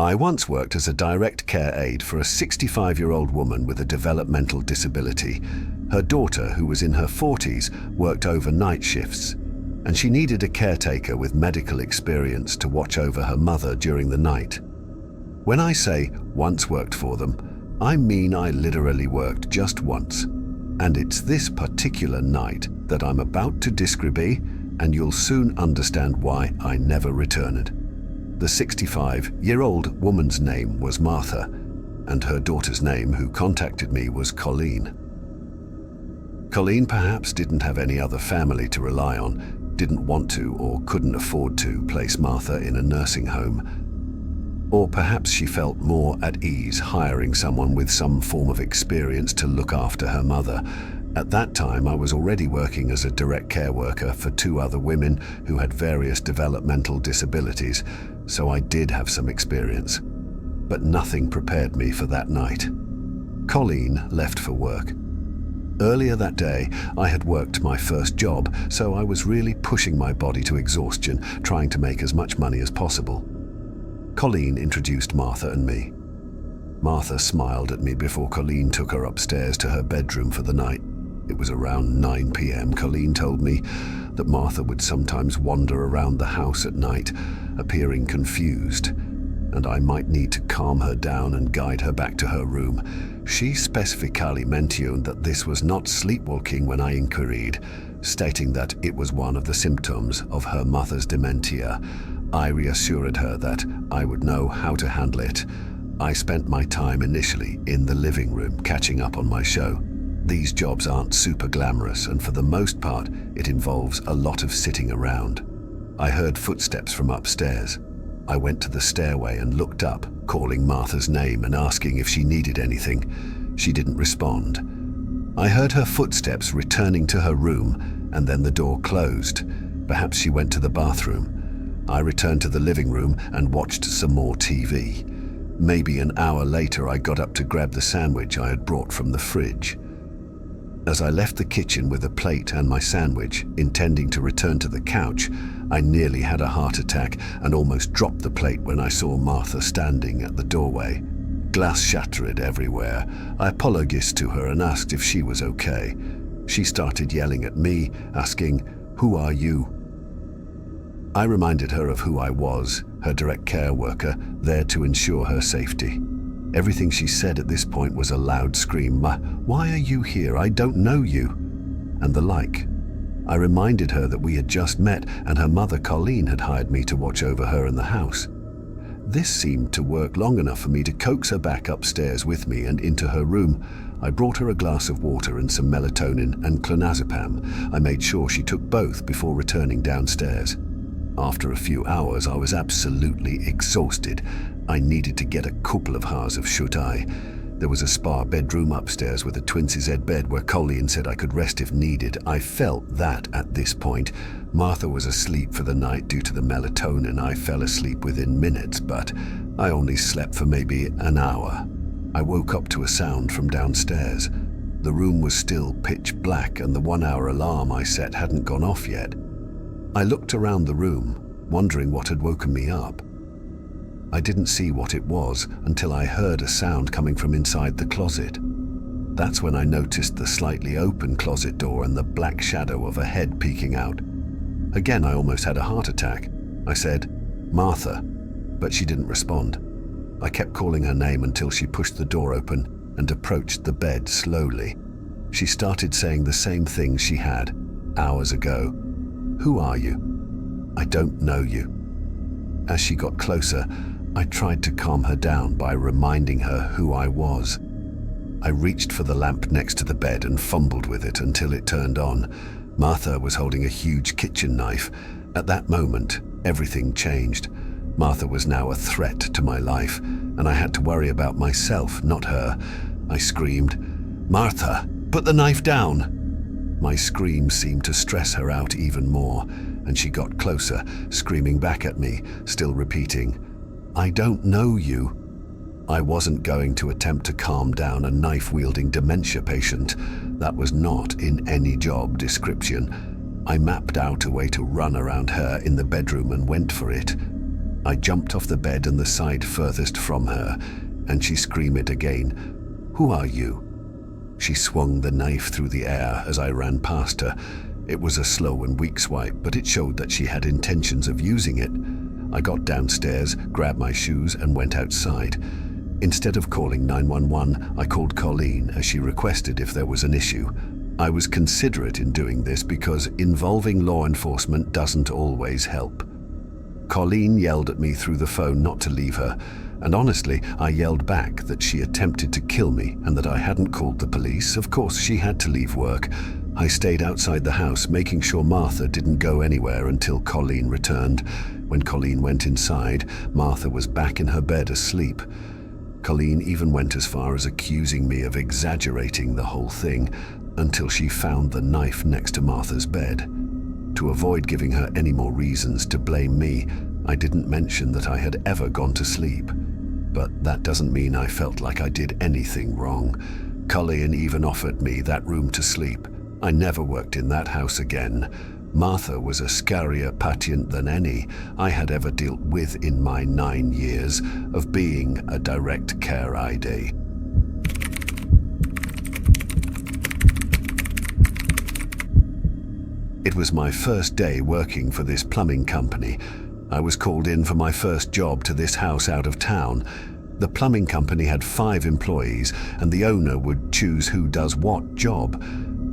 I once worked as a direct care aide for a 65-year-old woman with a developmental disability. Her daughter, who was in her 40s, worked overnight shifts, and she needed a caretaker with medical experience to watch over her mother during the night. When I say once worked for them, I mean I literally worked just once. And it's this particular night that I'm about to describe, and you'll soon understand why I never returned. The 65-year-old woman's name was Martha, and her daughter's name, who contacted me, was Colleen. Colleen perhaps didn't have any other family to rely on, didn't want to or couldn't afford to place Martha in a nursing home. Or perhaps she felt more at ease hiring someone with some form of experience to look after her mother. At that time, I was already working as a direct care worker for 2 other women who had various developmental disabilities, so I did have some experience. But nothing prepared me for that night. Colleen left for work. Earlier that day, I had worked my first job, so I was really pushing my body to exhaustion, trying to make as much money as possible. Colleen introduced Martha and me. Martha smiled at me before Colleen took her upstairs to her bedroom for the night. It was around 9 p.m. Colleen told me that Martha would sometimes wander around the house at night, appearing confused, and I might need to calm her down and guide her back to her room. She specifically mentioned that this was not sleepwalking when I inquired, stating that it was one of the symptoms of her mother's dementia. I reassured her that I would know how to handle it. I spent my time initially in the living room catching up on my show. These jobs aren't super glamorous, and for the most part, it involves a lot of sitting around. I heard footsteps from upstairs. I went to the stairway and looked up, calling Martha's name and asking if she needed anything. She didn't respond. I heard her footsteps returning to her room, and then the door closed. Perhaps she went to the bathroom. I returned to the living room and watched some more TV. Maybe an hour later, I got up to grab the sandwich I had brought from the fridge. As I left the kitchen with a plate and my sandwich, intending to return to the couch, I nearly had a heart attack and almost dropped the plate when I saw Martha standing at the doorway. Glass shattered everywhere. I apologized to her and asked if she was okay. She started yelling at me, asking, "Who are you?" I reminded her of who I was, her direct care worker, there to ensure her safety. Everything she said at this point was a loud scream, "Why are you here? I don't know you," and the like. I reminded her that we had just met and her mother Colleen had hired me to watch over her in the house. This seemed to work long enough for me to coax her back upstairs with me and into her room. I brought her a glass of water and some melatonin and clonazepam. I made sure she took both before returning downstairs. After a few hours, I was absolutely exhausted. I needed to get a couple of hours of shut-eye. There was a spa bedroom upstairs with a twin-sized bed where Colleen said I could rest if needed. I felt that at this point. Martha was asleep for the night due to the melatonin. I fell asleep within minutes, but I only slept for maybe an hour. I woke up to a sound from downstairs. The room was still pitch black and the 1-hour alarm I set hadn't gone off yet. I looked around the room, wondering what had woken me up. I didn't see what it was until I heard a sound coming from inside the closet. That's when I noticed the slightly open closet door and the black shadow of a head peeking out. Again, I almost had a heart attack. I said, "Martha," but she didn't respond. I kept calling her name until she pushed the door open and approached the bed slowly. She started saying the same things she had hours ago. "Who are you? I don't know you." As she got closer, I tried to calm her down by reminding her who I was. I reached for the lamp next to the bed and fumbled with it until it turned on. Martha was holding a huge kitchen knife. At that moment, everything changed. Martha was now a threat to my life, and I had to worry about myself, not her. I screamed, "Martha, put the knife down!" My scream seemed to stress her out even more, and she got closer, screaming back at me, still repeating, "I don't know you." I wasn't going to attempt to calm down a knife-wielding dementia patient. That was not in any job description. I mapped out a way to run around her in the bedroom and went for it. I jumped off the bed and the side furthest from her, and she screamed again, "Who are you?" She swung the knife through the air as I ran past her. It was a slow and weak swipe, but it showed that she had intentions of using it. I got downstairs, grabbed my shoes, and went outside. Instead of calling 911, I called Colleen as she requested if there was an issue. I was considerate in doing this because involving law enforcement doesn't always help. Colleen yelled at me through the phone not to leave her, and honestly, I yelled back that she attempted to kill me and that I hadn't called the police. Of course, she had to leave work. I stayed outside the house, making sure Martha didn't go anywhere until Colleen returned. When Colleen went inside, Martha was back in her bed asleep. Colleen even went as far as accusing me of exaggerating the whole thing until she found the knife next to Martha's bed. To avoid giving her any more reasons to blame me, I didn't mention that I had ever gone to sleep. But that doesn't mean I felt like I did anything wrong. Colleen even offered me that room to sleep. I never worked in that house again. Martha was a scarier patient than any I had ever dealt with in my 9 years of being a direct care ID. It was my first day working for this plumbing company. I was called in for my first job to this house out of town. The plumbing company had 5 employees, and the owner would choose who does what job.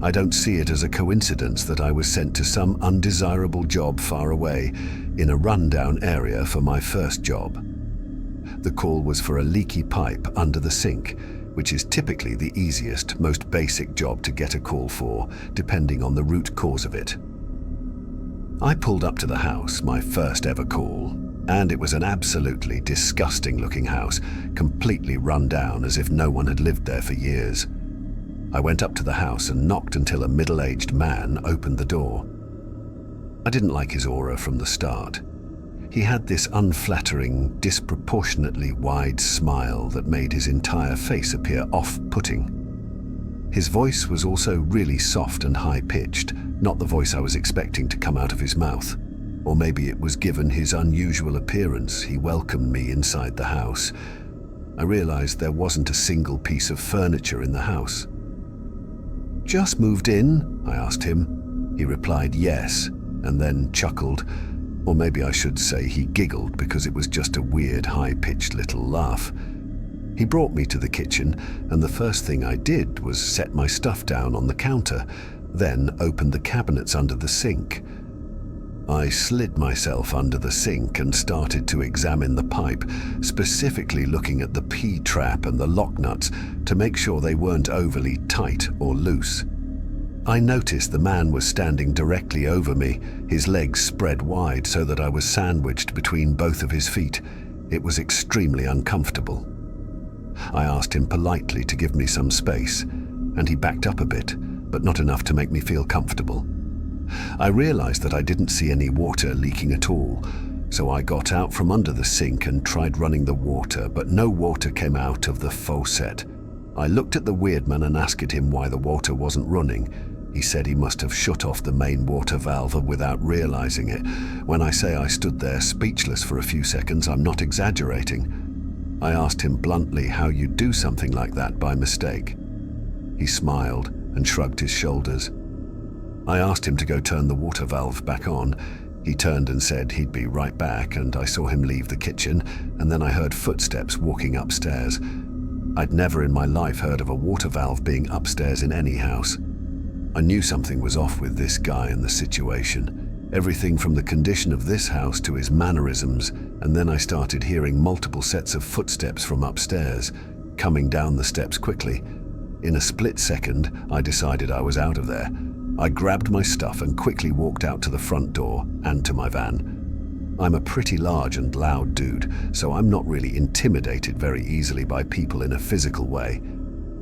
I don't see it as a coincidence that I was sent to some undesirable job far away, in a rundown area for my first job. The call was for a leaky pipe under the sink, which is typically the easiest, most basic job to get a call for, depending on the root cause of it. I pulled up to the house, my first ever call, and it was an absolutely disgusting looking house, completely run down as if no one had lived there for years. I went up to the house and knocked until a middle-aged man opened the door. I didn't like his aura from the start. He had this unflattering, disproportionately wide smile that made his entire face appear off-putting. His voice was also really soft and high-pitched, not the voice I was expecting to come out of his mouth. Or maybe it was given his unusual appearance. He welcomed me inside the house. I realized there wasn't a single piece of furniture in the house. "Just moved in?" I asked him. He replied yes, and then chuckled. Or maybe I should say he giggled, because it was just a weird, high-pitched little laugh. He brought me to the kitchen, and the first thing I did was set my stuff down on the counter, then opened the cabinets under the sink. I slid myself under the sink and started to examine the pipe, specifically looking at the P-trap and the lock nuts to make sure they weren't overly tight or loose. I noticed the man was standing directly over me, his legs spread wide so that I was sandwiched between both of his feet. It was extremely uncomfortable. I asked him politely to give me some space, and he backed up a bit, but not enough to make me feel comfortable. I realized that I didn't see any water leaking at all, so I got out from under the sink and tried running the water, but no water came out of the faucet. I looked at the weird man and asked him why the water wasn't running. He said he must have shut off the main water valve without realizing it. When I say I stood there speechless for a few seconds, I'm not exaggerating. I asked him bluntly how you do something like that by mistake. He smiled and shrugged his shoulders. I asked him to go turn the water valve back on. He turned and said he'd be right back, and I saw him leave the kitchen, and then I heard footsteps walking upstairs. I'd never in my life heard of a water valve being upstairs in any house. I knew something was off with this guy and the situation. Everything from the condition of this house to his mannerisms, and then I started hearing multiple sets of footsteps from upstairs, coming down the steps quickly. In a split second, I decided I was out of there. I grabbed my stuff and quickly walked out to the front door and to my van. I'm a pretty large and loud dude, so I'm not really intimidated very easily by people in a physical way.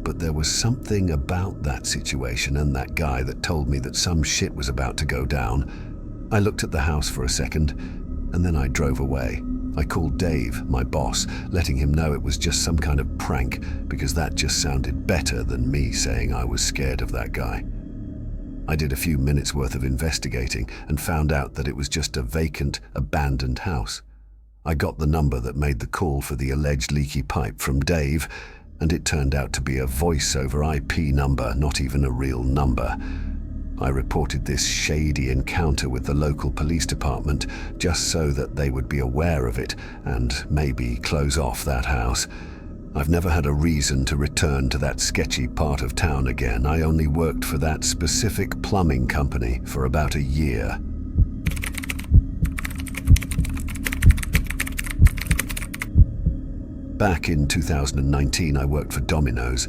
But there was something about that situation and that guy that told me that some shit was about to go down. I looked at the house for a second, and then I drove away. I called Dave, my boss, letting him know it was just some kind of prank, because that just sounded better than me saying I was scared of that guy. I did a few minutes worth of investigating and found out that it was just a vacant, abandoned house. I got the number that made the call for the alleged leaky pipe from Dave, and it turned out to be a voice over IP number, not even a real number. I reported this shady encounter with the local police department just so that they would be aware of it and maybe close off that house. I've never had a reason to return to that sketchy part of town again. I only worked for that specific plumbing company for about a year. Back in 2019, I worked for Domino's.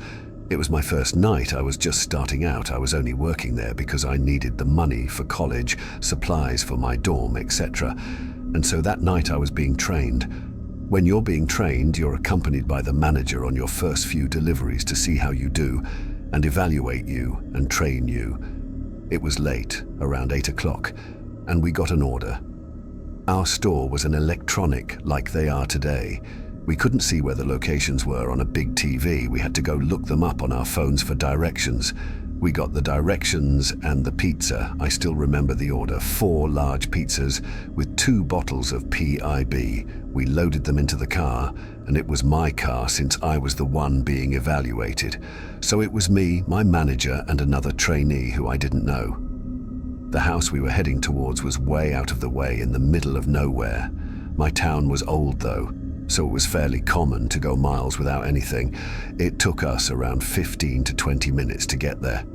It was my first night. I was just starting out. I was only working there because I needed the money for college, supplies for my dorm, etc. And so that night I was being trained. When you're being trained, you're accompanied by the manager on your first few deliveries to see how you do and evaluate you and train you. It was late, around 8 o'clock, and we got an order. Our store was an electronic like they are today. We couldn't see where the locations were on a big TV. We had to go look them up on our phones for directions. We got the directions and the pizza. I still remember the order, 4 large pizzas with 2 bottles of PIB. We loaded them into the car, and it was my car since I was the one being evaluated. So it was me, my manager, and another trainee who I didn't know. The house we were heading towards was way out of the way in the middle of nowhere. My town was old though, so it was fairly common to go miles without anything. It took us around 15 to 20 minutes to get there.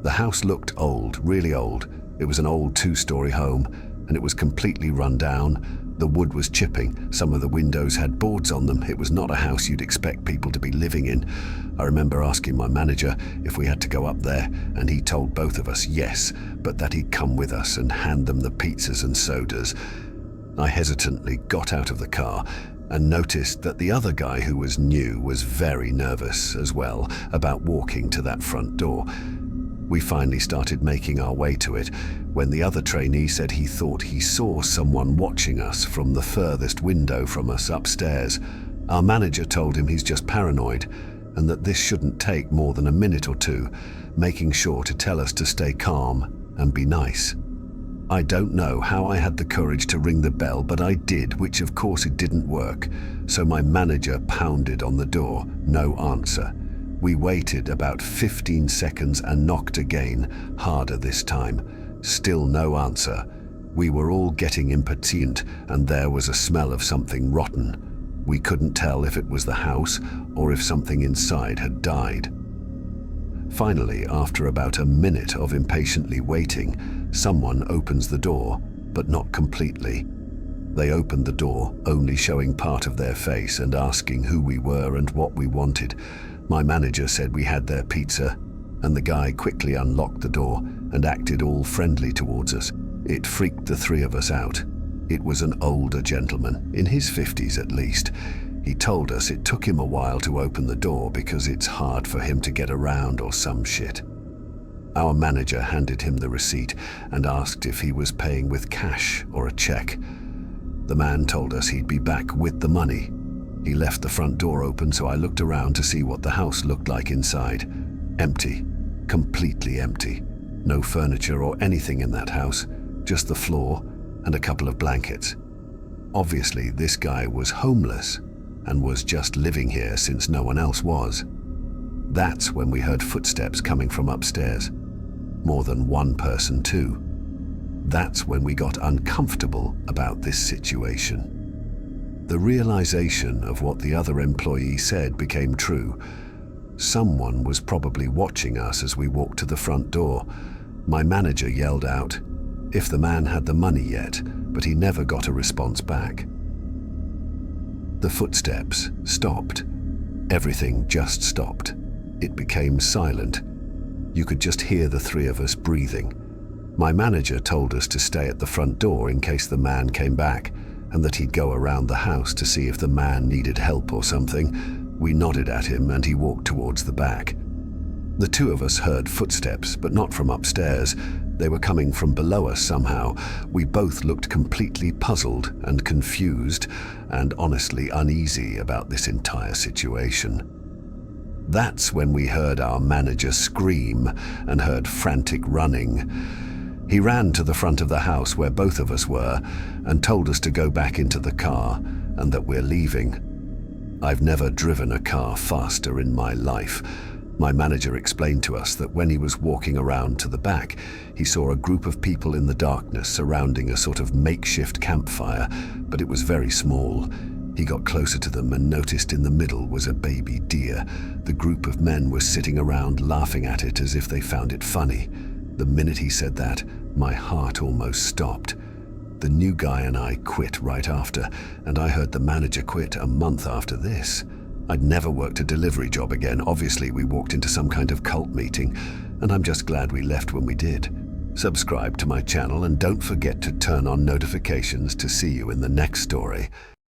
The house looked old, really old. It was an old 2-story home, and it was completely run down. The wood was chipping. Some of the windows had boards on them. It was not a house you'd expect people to be living in. I remember asking my manager if we had to go up there, and he told both of us yes, but that he'd come with us and hand them the pizzas and sodas. I hesitantly got out of the car and noticed that the other guy who was new was very nervous as well about walking to that front door. We finally started making our way to it when the other trainee said he thought he saw someone watching us from the furthest window from us upstairs. Our manager told him he's just paranoid and that this shouldn't take more than a minute or two, making sure to tell us to stay calm and be nice. I don't know how I had the courage to ring the bell, but I did, which of course it didn't work. So my manager pounded on the door, no answer. We waited about 15 seconds and knocked again, harder this time. Still no answer. We were all getting impatient, and there was a smell of something rotten. We couldn't tell if it was the house or if something inside had died. Finally, after about a minute of impatiently waiting, someone opens the door, but not completely. They opened the door, only showing part of their face and asking who we were and what we wanted. My manager said we had their pizza, and the guy quickly unlocked the door and acted all friendly towards us. It freaked the 3 of us out. It was an older gentleman, in his 50s at least. He told us it took him a while to open the door because it's hard for him to get around or some shit. Our manager handed him the receipt and asked if he was paying with cash or a check. The man told us he'd be back with the money. He left the front door open, so I looked around to see what the house looked like inside. Empty. Completely empty. No furniture or anything in that house, just the floor and a couple of blankets. Obviously, this guy was homeless and was just living here since no one else was. That's when we heard footsteps coming from upstairs. More than one person too. That's when we got uncomfortable about this situation. The realization of what the other employee said became true. Someone was probably watching us as we walked to the front door. My manager yelled out if the man had the money yet, but he never got a response back. The footsteps stopped. Everything just stopped. It became silent. You could just hear the 3 of us breathing. My manager told us to stay at the front door in case the man came back, and that he'd go around the house to see if the man needed help or something. We nodded at him and he walked towards the back. The 2 of us heard footsteps, but not from upstairs. They were coming from below us somehow. We both looked completely puzzled and confused and honestly uneasy about this entire situation. That's when we heard our manager scream and heard frantic running. He ran to the front of the house where both of us were and told us to go back into the car and that we're leaving. I've never driven a car faster in my life. My manager explained to us that when he was walking around to the back, he saw a group of people in the darkness surrounding a sort of makeshift campfire, but it was very small. He got closer to them and noticed in the middle was a baby deer. The group of men was sitting around laughing at it as if they found it funny. The minute he said that, my heart almost stopped. The new guy and I quit right after, and I heard the manager quit a month after this. I'd never worked a delivery job again. Obviously, we walked into some kind of cult meeting, and I'm just glad we left when we did. Subscribe to my channel and don't forget to turn on notifications to see you in the next story.